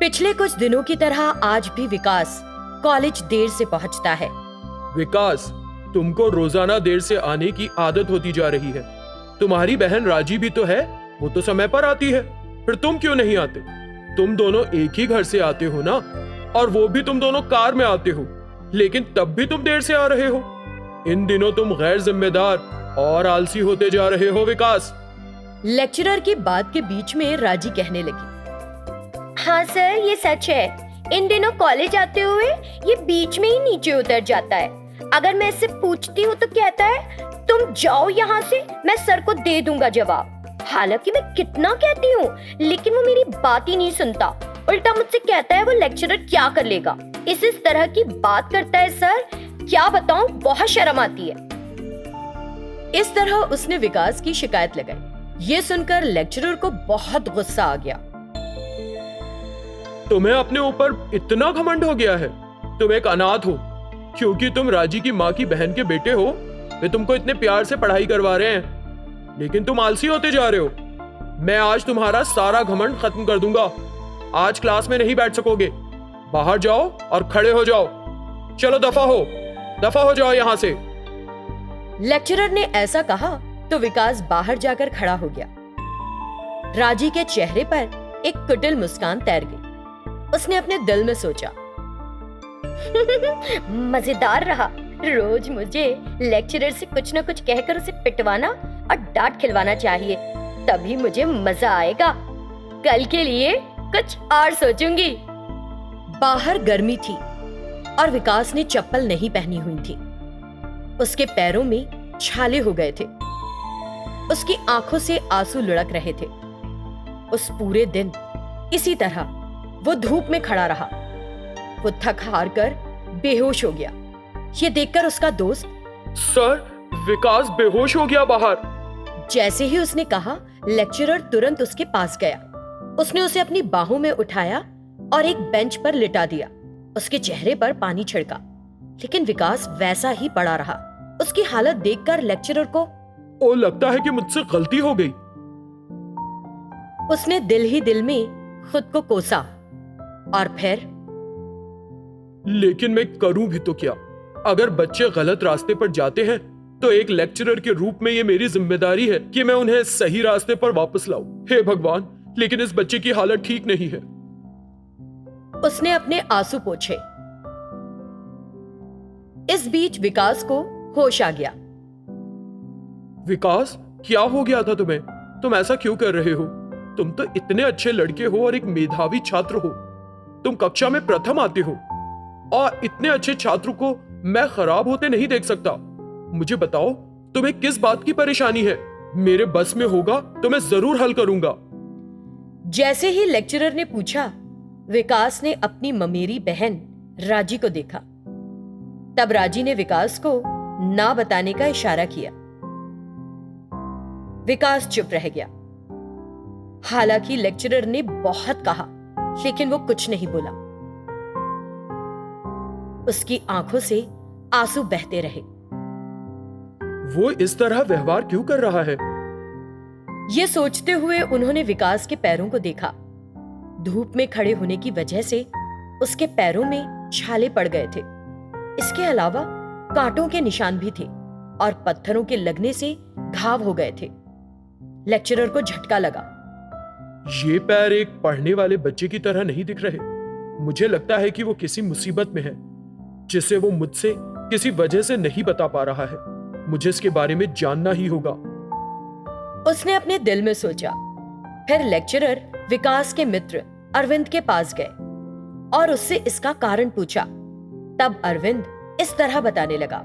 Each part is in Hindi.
पिछले कुछ दिनों की तरह आज भी विकास कॉलेज देर से पहुंचता है। विकास, तुमको रोजाना देर से आने की आदत होती जा रही है। तुम्हारी बहन राजी भी तो है, वो तो समय पर आती है, फिर तुम क्यों नहीं आते? तुम दोनों एक ही घर से आते हो ना, और वो भी तुम दोनों कार में आते हो, लेकिन तब भी तुम देर से आ रहे हो। इन दिनों तुम गैर जिम्मेदार और आलसी होते जा रहे हो विकास। लेक्चरर की बात के बीच में राजी कहने लगी, हाँ सर, ये सच है। इन दिनों कॉलेज आते हुए ये बीच में ही नीचे उतर जाता है। अगर मैं इससे पूछती हूँ तो कहता है तुम जाओ यहाँ से, मैं सर को दे दूंगा जवाब। हालांकि मैं कितना कहती हूँ, लेकिन वो मेरी बात ही नहीं सुनता। उल्टा मुझसे कहता है वो लेक्चरर क्या कर लेगा। इस तरह की बात करता है सर, क्या बताऊं, बहुत शर्म आती है। इस तरह उसने विकास की शिकायत लगाई। ये सुनकर लेक्चरर को बहुत गुस्सा आ गया। तुम्हें अपने ऊपर इतना घमंड हो गया है? तुम एक अनाथ हो क्योंकि तुम राजी की माँ की बहन के बेटे हो। वे तुमको इतने प्यार से पढ़ाई करवा रहे हैं, लेकिन तुम आलसी होते जा रहे हो। मैं आज तुम्हारा सारा घमंड खत्म कर दूंगा। आज क्लास में नहीं बैठ सकोगे। बाहर जाओ और खड़े हो जाओ। चलो दफा हो जाओ यहाँ से। लेक्चरर ने ऐसा कहा तो विकास बाहर जाकर खड़ा हो गया। राजी के चेहरे पर एक कुटिल मुस्कान तैर गई। उसने अपने दिल में सोचा, मजेदार रहा। रोज मुझे लेक्चरर से कुछ न कुछ कहकर उसे पिटवाना और डांट खिलवाना चाहिए, तभी मुझे मजा आएगा। कल के लिए कुछ और सोचूंगी। बाहर गर्मी थी और विकास ने चप्पल नहीं पहनी हुई थी। उसके पैरों में छाले हो गए थे। उसकी आंखों से आंसू लुढ़क रहे थे। उस पूरे दिन इसी तरह वो धूप में खड़ा रहा। वो थक हार कर बेहोश हो गया। ये देखकर उसका दोस्त, सर, विकास बेहोश हो गया बाहर। जैसे ही उसने कहा, लेक्चरर तुरंत उसके पास गया। उसने उसे अपनी बाहों में उठाया और एक बेंच पर लिटा दिया। उसके चेहरे पर पानी छिड़का, लेकिन विकास वैसा ही पड़ा रहा। उसकी हालत देखकर लेक्चरर को ओ, लगता है कि मुझसे गलती हो गई। उसने दिल ही दिल में खुद को कोसा और फिर, लेकिन मैं करूं भी तो क्या? अगर बच्चे गलत रास्ते पर जाते हैं तो एक लेक्चरर के रूप में ये मेरी जिम्मेदारी है कि मैं उन्हें सही रास्ते पर वापस लाऊं। हे भगवान, लेकिन इस बच्चे की हालत ठीक नहीं है। उसने अपने आंसू पोंछे। इस बीच विकास को होश आ गया। विकास, क्या हो गया था तुम्हें? तुम ऐसा क्यों कर रहे हो? तुम तो इतने अच्छे लड़के हो और एक मेधावी छात्र हो। तुम कक्षा में प्रथम आते हो और इतने अच्छे छात्र को मैं खराब होते नहीं देख सकता। मुझे बताओ, तुम्हें किस बात की परेशानी है? मेरे बस में होगा तो मैं जरूर हल करूंगा। जैसे ही लेक्चरर ने पूछा, विकास ने अपनी ममेरी बहन राजी को देखा। तब राजी ने विकास को ना बताने का इशारा किया। विकास चुप रह गया। हालांकि लेक्चरर ने बहुत कहा, लेकिन वो कुछ नहीं बोला। उसकी आंखों से आंसू बहते रहे। वो इस तरह व्यवहार क्यों कर रहा है? ये सोचते हुए उन्होंने विकास के पैरों को देखा। धूप में खड़े होने की वजह से उसके पैरों में छाले पड़ गए थे। इसके अलावा कांटों के निशान भी थे और पत्थरों के लगने से घाव हो गए थे। लेक्चरर को झटका लगा। ये पैर एक पढ़ने वाले बच्चे की तरह नहीं दिख रहे। मुझे लगता है कि वो किसी मुसीबत में है, जिसे वो मुझसे किसी वजह से नहीं बता पा रहा है। मुझे इसके बारे में जानना ही होगा। उसने अपने दिल में सोचा। फिर लेक्चरर विकास के मित्र अरविंद के पास गए और उससे इसका कारण पूछा। तब अरविंद इस तरह बताने लगा।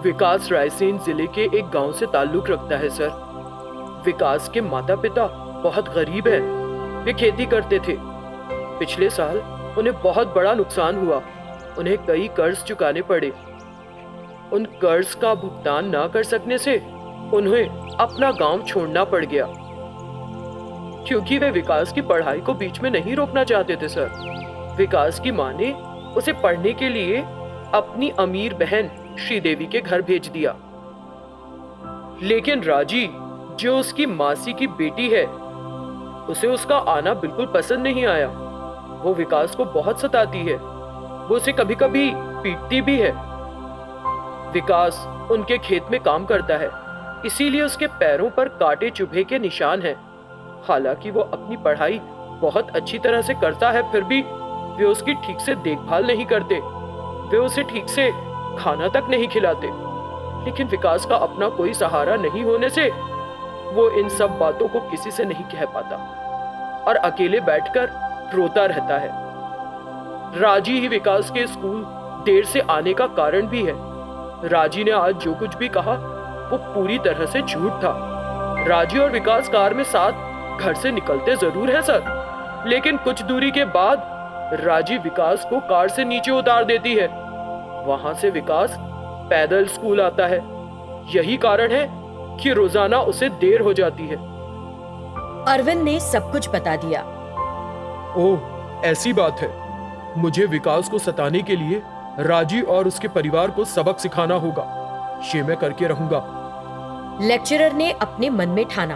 विकास रायसेन जिले के एक गांव से ताल्लुक रखता है सर। विकास के माता पिता बहुत गरीब हैं। वे खेती करते थे। पिछले साल उन्हें बहुत बड़ा नुकसान हुआ। उन्हें कई कर्ज चुकाने पड़े। उन कर्ज का भुगतान ना कर सकने से उन्हें अपना गांव छोड़ना पड़ गया, क्योंकि वे विकास की पढ़ाई को बीच में नहीं रोकना चाहते थे सर। विकास की मां ने उसे पढ़ने के लिए अपनी अमीर बहन श्रीदेवी के घर भेज दिया, लेकिन राजी, जो उसकी मासी की बेटी है, उसे उसका आना बिल्कुल पसंद नहीं आया। वो विकास को बहुत सताती है। वो उसे कभी कभी पीटती भी है। विकास उनके खेत में काम करता है, इसीलिए उसके पैरों पर कांटे चुभे के निशान हैं। हालांकि वो अपनी पढ़ाई बहुत अच्छी तरह से करता है, फिर भी वे उसकी ठीक से देखभाल नहीं करते। वे उसे ठीक से खाना तक नहीं खिलाते। लेकिन विकास का अपना कोई सहारा नहीं होने से वो इन सब बातों को किसी से नहीं कह पाता और अकेले बैठकर रोता रहता है। राजी ही विकास के स्कूल देर से आने का कारण भी है। राजी ने आज जो कुछ भी कहा वो पूरी तरह से झूठ था। राजी और विकास कार में साथ घर से निकलते जरूर है सर, लेकिन कुछ दूरी के बाद राजी विकास को कार से नीचे उतार देती है। वहां से विकास पैदल स्कूल आता है। यही कारण है कि रोजाना उसे देर हो जाती है। अरविंद ने सब कुछ बता दिया। ओह, ऐसी बात है। मुझे विकास को सताने के लिए राजी और उसके परिवार को सबक सिखाना होगा। ये मैं करके रहूंगा। लेक्चरर ने अपने मन में ठाना।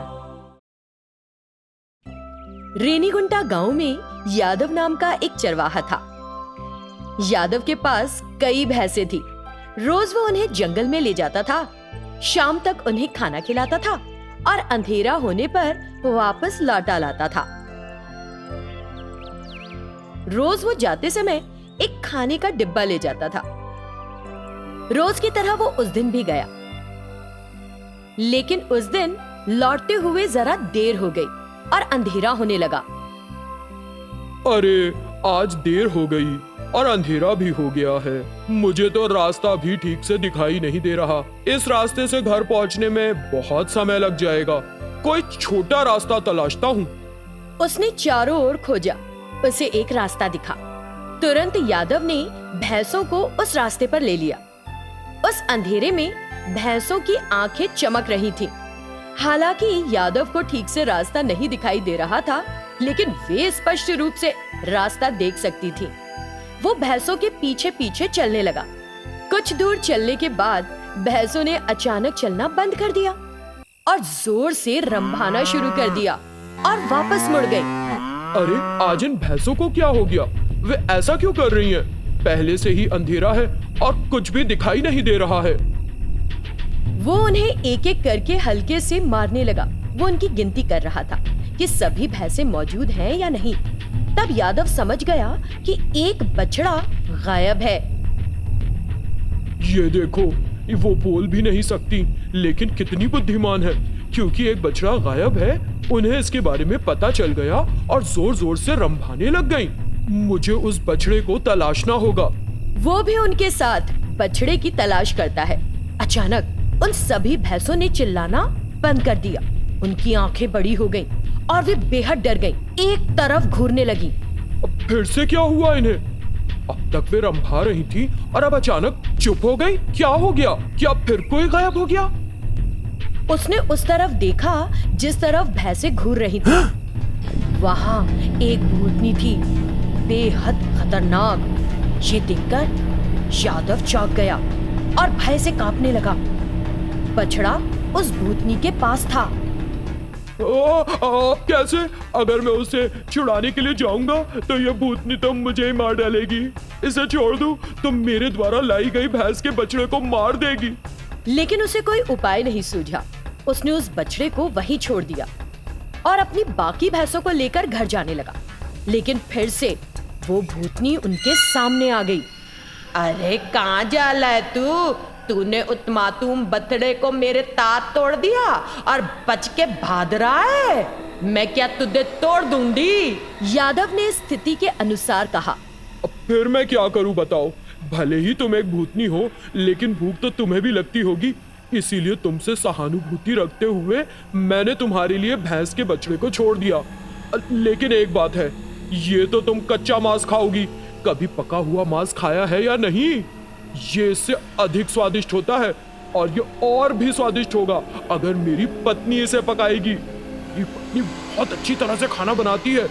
रेनीगुंटा गांव में यादव नाम का एक चरवाहा था। यादव के पास कई भैंसें थी। रोज वो उन्हें जंगल में ले जाता था, शाम तक उन्हें खाना खिलाता था और अंधेरा होने पर वापस लौटा लाता था। रोज वो जाते समय एक खाने का डिब्बा ले जाता था। रोज की तरह वो उस दिन भी गया, लेकिन उस दिन लौटते हुए जरा देर हो गई और अंधेरा होने लगा। अरे, आज देर हो गई और अंधेरा भी हो गया है। मुझे तो रास्ता भी ठीक से दिखाई नहीं दे रहा। इस रास्ते से घर पहुंचने में बहुत समय लग जाएगा। कोई छोटा रास्ता तलाशता हूँ। उसने चारों ओर खोजा। उसे एक रास्ता दिखा। तुरंत यादव ने भैंसों को उस रास्ते पर ले लिया। उस अंधेरे में भैंसों की आंखें चमक रही थीं। हालांकि यादव को ठीक से रास्ता नहीं दिखाई दे रहा था, लेकिन वे स्पष्ट रूप से रास्ता देख सकती थी। वो भैंसों के पीछे पीछे चलने लगा। कुछ दूर चलने के बाद भैंसों ने अचानक चलना बंद कर दिया और जोर से रंभाना शुरू कर दिया और वापस मुड़ गई। अरे, आज इन भैंसों को क्या हो गया? वे ऐसा क्यों कर रही हैं? पहले से ही अंधेरा है और कुछ भी दिखाई नहीं दे रहा है। वो उन्हें एक एक करके हल्के से मारने लगा। वो उनकी गिनती कर रहा था कि सभी भैंसें मौजूद हैं या नहीं। तब यादव समझ गया कि एक बछड़ा गायब है। ये देखो, वो बोल भी नहीं सकती, लेकिन कितनी बुद्धिमान है। क्योंकि एक बछड़ा गायब है, उन्हें इसके बारे में पता चल गया और जोर जोर से रंभाने लग गईं। मुझे उस बछड़े को तलाशना होगा। वो भी उनके साथ बछड़े की तलाश करता है। अचानक उन सभी भैंसों ने चिल्लाना बंद कर दिया। उनकी आंखें बड़ी हो गईं और वे बेहद डर गईं। एक तरफ घूरने लगी। अब फिर से क्या हुआ इन्हें? अब तक वे रंभा रही थी और अब अचानक चुप हो गई। क्या हो गया? क्या फिर कोई गायब हो गया? उसने उस तरफ देखा जिस तरफ भैंसें घूर रही थी। वहां एक भूतनी थी, बेहद खतरनाक। ये देखकर यादव चौंक गया और भय से कांपने लगा। बछड़ा उस भूतनी के पास था। कैसे? अगर मैं उसे छुड़ाने के लिए जाऊंगा तो ये भूतनी तो मुझे ही मार डालेगी। इसे छोड़ दूं तो मेरे द्वारा लाई गई भैंस के बछड़े को मार देगी। लेकिन उसे कोई उपाय नहीं सूझा। उसने उस बछड़े को वहीं छोड़ दिया और अपनी बाकी भैंसों को लेकर घर जाने लगा। लेकिन फिर से वो भूतनी उनके सामने आ गई। अरे, कहाँ जा रहा है तू? तूने उस मासूम बछड़े को मेरे तार तोड़ दिया और बच के भाग रहा है। मैं क्या तुझे तोड़ दूंगी? यादव ने स्थिति के अनुसार कहा। अब फिर मैं क्या करूं बताओ? भले ही तुम एक भूतनी हो, लेकिन भूख तो तुम्हें भी लगती होगी। इसीलिए तुमसे सहानुभूति रखते हुए मैंने तुम्हारे लिए भैंस के बछड़े को छोड़ दिया। लेकिन एक बात है, ये तो तुम कच्चा मांस खाओगी। कभी पका हुआ मांस खाया है या नहीं? ये इससे अधिक स्वादिष्ट होता है और ये और भी स्वादिष्ट होगा अगर मेरी पत्नी इसे पकाएगी। मेरी पत्नी बहुत अच्छी तरह से खाना बनाती है।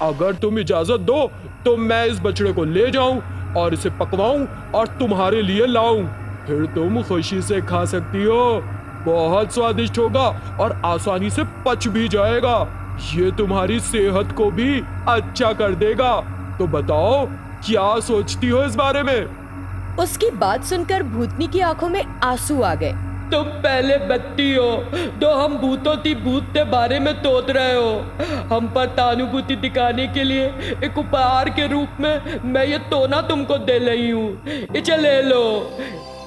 अगर तुम इजाजत दो तो मैं इस बछड़े को ले जाऊं और इसे पकवाऊं और तुम्हारे लिए लाऊं। फिर तुम खुशी से खा सकती हो। बहुत स्वादिष्ट होगा और आसानी से पच भी जाएगा। ये तुम्हारी सेहत को भी अच्छा कर देगा। तो बताओ क्या सोचती हो इस बारे में? उसकी बात सुनकर भूतनी की आंखों में आंसू आ गए। तुम पहले बत्ती हो तो हम भूतों की भूत के बारे में तोड़ रहे हो। हम पर तानुभूति दिखाने के लिए एक उपहार के रूप में मैं ये तोना तुमको दे रही हूँ, इसे ले लो।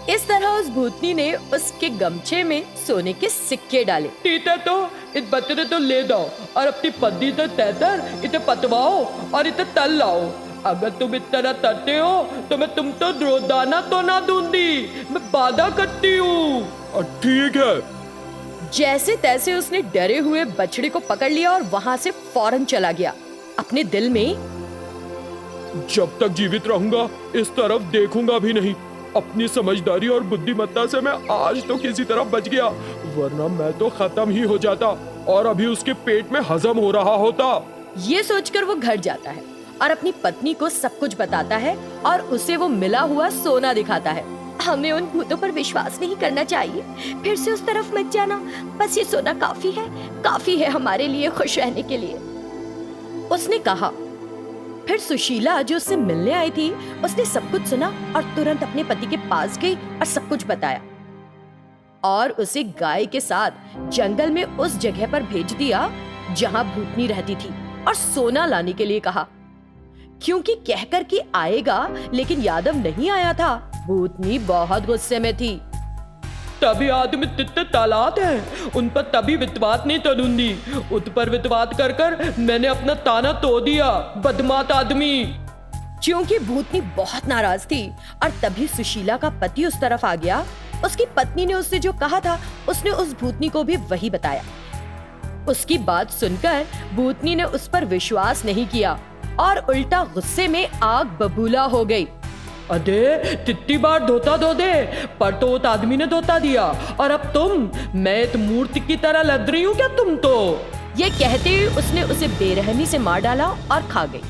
इस तरह उस भूतनी ने उसके गमछे में सोने के सिक्के डाले। टीते तो इस बच्चे तो ले दो और अपनी पद्दी से तैतर इसे पतवाओ और इसे तल लाओ। अगर तुम इस तरह तरते हो तो मैं तुम तो रोजाना तो ना दूंगी, मैं वादा करती हूँ। ठीक है। जैसे तैसे उसने डरे हुए बछड़े को पकड़ लिया और वहां से फौरन चला गया। अपने दिल में, जब तक जीवित रहूंगा इस तरफ देखूंगा भी नहीं। अपनी समझदारी और बुद्धिमत्ता से मैं आज तो किसी तरह बच गया, वरना मैं तो खत्म ही हो जाता और अभी उसके पेट में हजम हो रहा होता। ये सोचकर वो घर जाता है और अपनी पत्नी को सब कुछ बताता है और उसे वो मिला हुआ सोना दिखाता है। हमें उन भूतों पर विश्वास नहीं करना चाहिए, फिर से उस तरफ मत जाना। बस ये सोना काफी है हमारे लिए खुश रहने के लिए, उसने कहा। फिर सुशीला जो उससे मिलने आई थी, उसने सब कुछ सुना और तुरंत अपने पति के पास गई और सब कुछ बताया और उसे गाय के साथ जंगल में उस जगह पर भेज दिया जहां भूतनी रहती थी और सोना लाने के लिए कहा। क्योंकि कहकर कि आएगा लेकिन यादव नहीं आया था, भूतनी बहुत गुस्से में थी। तभी आदमी तित्ते तालात है, उन पर तभी विश्वास नहीं करूंगी। उस पर विश्वास कर कर मैंने अपना ताना तोड़ दिया, बदमाश आदमी। क्योंकि भूतनी बहुत नाराज थी और तभी सुशीला का पति उस तरफ आ गया। उसकी पत्नी ने उससे जो कहा था उसने उस भूतनी को भी वही बताया। उसकी बात सुनकर भूतनी ने उस पर विश्वास नहीं किया और उल्टा गुस्से में आग बबूला हो गई। अरे कितनी बार धोता दो दे, पर तो उस आदमी ने धोता दिया और अब मैं एक मूर्ति की तरह लग रही हूँ क्या तुम तो? ये कहते हुए उसने उसे बेरहमी से मार डाला और खा गई।